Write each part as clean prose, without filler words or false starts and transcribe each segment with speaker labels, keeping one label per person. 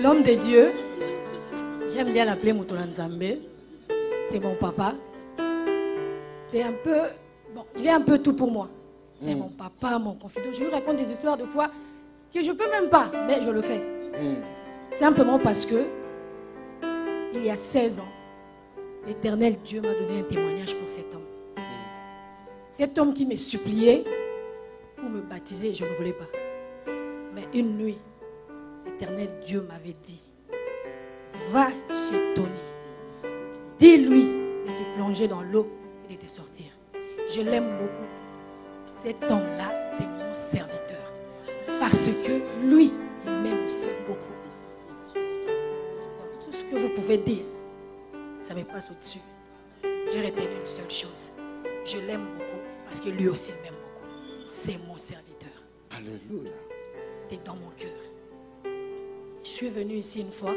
Speaker 1: L'homme de Dieu, j'aime bien l'appeler Mutola Nzambe, c'est mon papa. C'est un peu, bon, il est un peu tout pour moi. C'est mon papa, mon confident. Je lui raconte des histoires de fois que je ne peux même pas, mais je le fais. Simplement parce que, il y a 16 ans, l'Éternel Dieu m'a donné un témoignage pour cet homme. Cet homme qui me suppliait pour me baptiser, je ne voulais pas. Mais une nuit, l'Éternel Dieu m'avait dit, va chez Tony, dis-lui de te plonger dans l'eau et de te sortir. Je l'aime beaucoup. Cet homme-là, c'est mon serviteur. Parce que lui, il m'aime aussi beaucoup. Donc, tout ce que vous pouvez dire, ça me passe au-dessus. J'ai retenu une seule chose. Je l'aime beaucoup parce que lui aussi m'aime beaucoup. C'est mon serviteur.
Speaker 2: Alléluia.
Speaker 1: C'est dans mon cœur. Je suis venue ici une fois.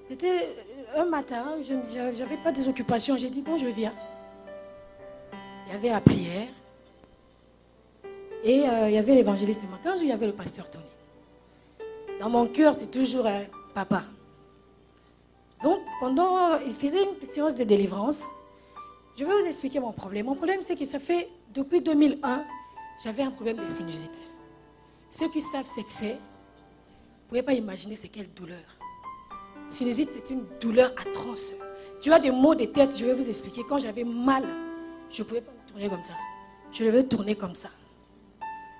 Speaker 1: C'était un matin, je n'avais pas des occupations. J'ai dit, bon, je viens. Il y avait la prière. Et il y avait l'évangéliste Makanzu, il y avait le pasteur Tony. Dans mon cœur, c'est toujours papa. Donc, il faisait une séance de délivrance. Je vais vous expliquer mon problème. Mon problème, c'est que ça fait, depuis 2001, j'avais un problème de sinusite. Ceux qui savent ce que c'est, vous ne pouvez pas imaginer c'est quelle douleur. Sinusite, c'est une douleur atroce. Tu as des maux de tête, je vais vous expliquer. Quand j'avais mal, je ne pouvais pas me tourner comme ça. Je devais tourner comme ça.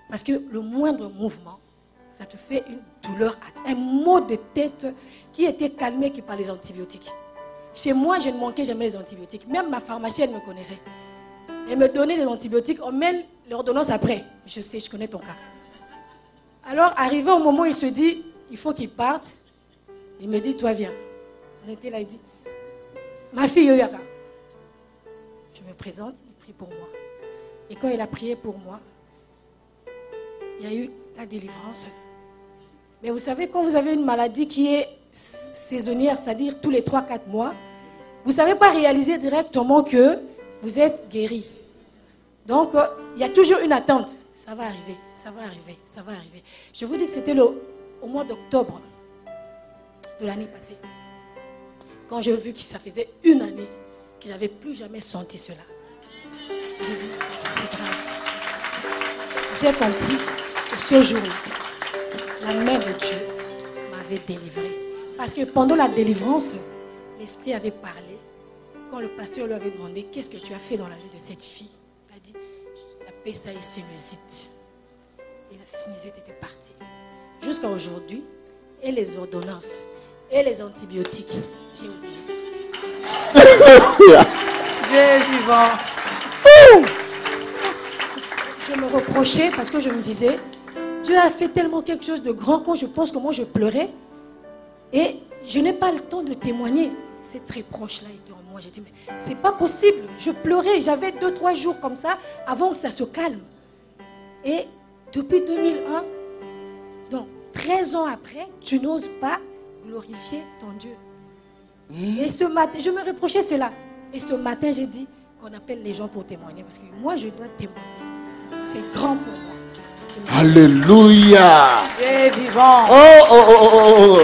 Speaker 1: Parce que le moindre mouvement, ça te fait une douleur, un maux de tête qui était calmé par les antibiotiques. Chez moi, je ne manquais jamais les antibiotiques. Même ma pharmacienne me connaissait. Elle me donnait les antibiotiques, on met l'ordonnance après. Je sais, je connais ton cas. Alors, arrivé au moment où il se dit, il faut qu'il parte, il me dit, toi viens. On était là, il dit, ma fille Yoyaka. Je me présente, il prie pour moi. Et quand il a prié pour moi, il y a eu la délivrance. Mais vous savez, quand vous avez une maladie qui est saisonnière, c'est-à-dire tous les 3-4 mois, vous ne savez pas réaliser directement que vous êtes guéri. Donc, il y a toujours une attente. Ça va arriver, ça va arriver, ça va arriver. Je vous dis que c'était au mois d'octobre de l'année passée. Quand j'ai vu que ça faisait une année que je n'avais plus jamais senti cela. J'ai dit, c'est grave. J'ai compris que ce jour-là, la main de Dieu m'avait délivré. Parce que pendant la délivrance, l'Esprit avait parlé. Quand le pasteur lui avait demandé, qu'est-ce que tu as fait dans la vie de cette fille? Il a dit, la paix, ça est sinusite. Et la sinusite était partie. Jusqu'à aujourd'hui, et les ordonnances, et les antibiotiques, j'ai oublié.
Speaker 3: Dieu est vivant.
Speaker 1: Je me reprochais parce que je me disais, Dieu a fait tellement quelque chose de grand quand je pense que moi je pleurais. Et je n'ai pas le temps de témoigner. Cette reproche-là était en moi. J'ai dit, mais c'est pas possible. Je pleurais. J'avais 2-3 jours comme ça avant que ça se calme. Et depuis 2001, donc 13 ans après, tu n'oses pas glorifier ton Dieu. Et ce matin, je me reprochais cela. Et ce matin, j'ai dit qu'on appelle les gens pour témoigner. Parce que moi, je dois témoigner. C'est grand pour moi.
Speaker 2: Alléluia.
Speaker 3: Dieu est vivant.
Speaker 2: Oh.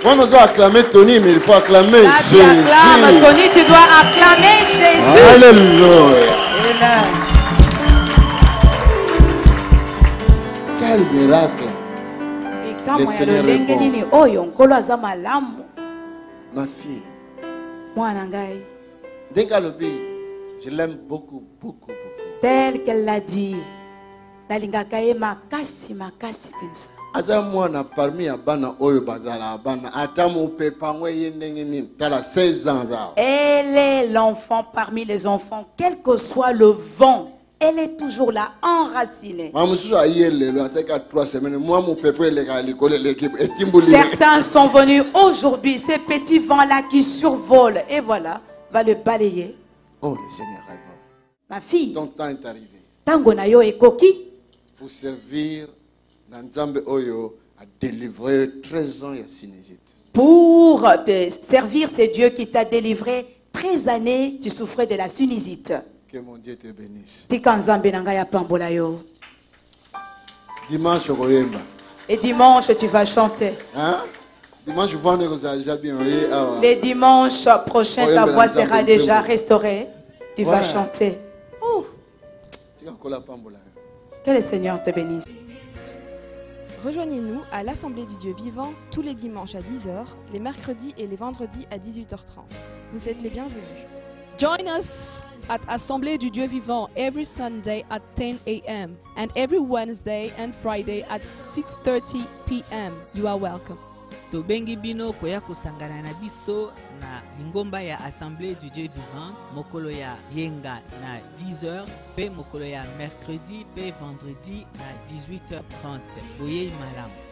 Speaker 2: Moi, je dois acclamer Tony, mais il faut acclamer
Speaker 3: Là, tu
Speaker 2: Jésus.
Speaker 3: acclames, Tony, tu dois acclamer Jésus.
Speaker 2: Alléluia.
Speaker 3: Amen.
Speaker 2: Quel miracle.
Speaker 3: Le Seigneur est bon.
Speaker 2: Ma fille,
Speaker 3: Mwana ngai,
Speaker 2: Dengalobi, je l'aime beaucoup, beaucoup, beaucoup.
Speaker 3: tel qu'elle l'a dit, nalingaka ye makasi makasi penza.
Speaker 2: Aza mwana parmi abana oyo bazala abana atamu pepangwe yendengeni tala 16 ans zao.
Speaker 3: Elle est l'enfant parmi les enfants, quel que soit le vent, elle est toujours là, enracinée. Certains sont venus aujourd'hui, ces petits vents-là qui survolent, et voilà, va le balayer.
Speaker 2: Oh, le Seigneur est bon.
Speaker 3: Ma fille,
Speaker 2: Ton temps est arrivé
Speaker 3: tango na yo ekoki
Speaker 2: pour servir dans Nzambe Oyo à délivrer 13 ans et à sinusite.
Speaker 3: pour te servir, c'est Dieu qui t'a délivré. 13 années, tu souffrais de la sinusite.
Speaker 2: Que mon Dieu te bénisse.
Speaker 3: Tika nzambe na ngai apambola yo.
Speaker 2: Dimanche, Royemba.
Speaker 3: Et dimanche, tu vas chanter.
Speaker 2: Hein? Dimanche, vous allez déjà bien.
Speaker 3: Les dimanches prochains, ta voix sera déjà restaurée. Tu vas chanter. Que le Seigneur te bénisse.
Speaker 4: Rejoignez-nous à l'Assemblée du Dieu vivant tous les dimanches à 10h, les mercredis et les vendredis à 18h30. Vous êtes les bienvenus.
Speaker 5: Join us at Assemblée du Dieu vivant every Sunday at 10 a.m. and every Wednesday and Friday at 6:30 p.m. You are welcome.
Speaker 6: Tobengi bino koya kosangana na biso na lingomba ya Assemblée du Dieu vivant mokolo ya yenga na 10h pe mokolo ya mercredi pe vendredi na 18h30. Boye malamu.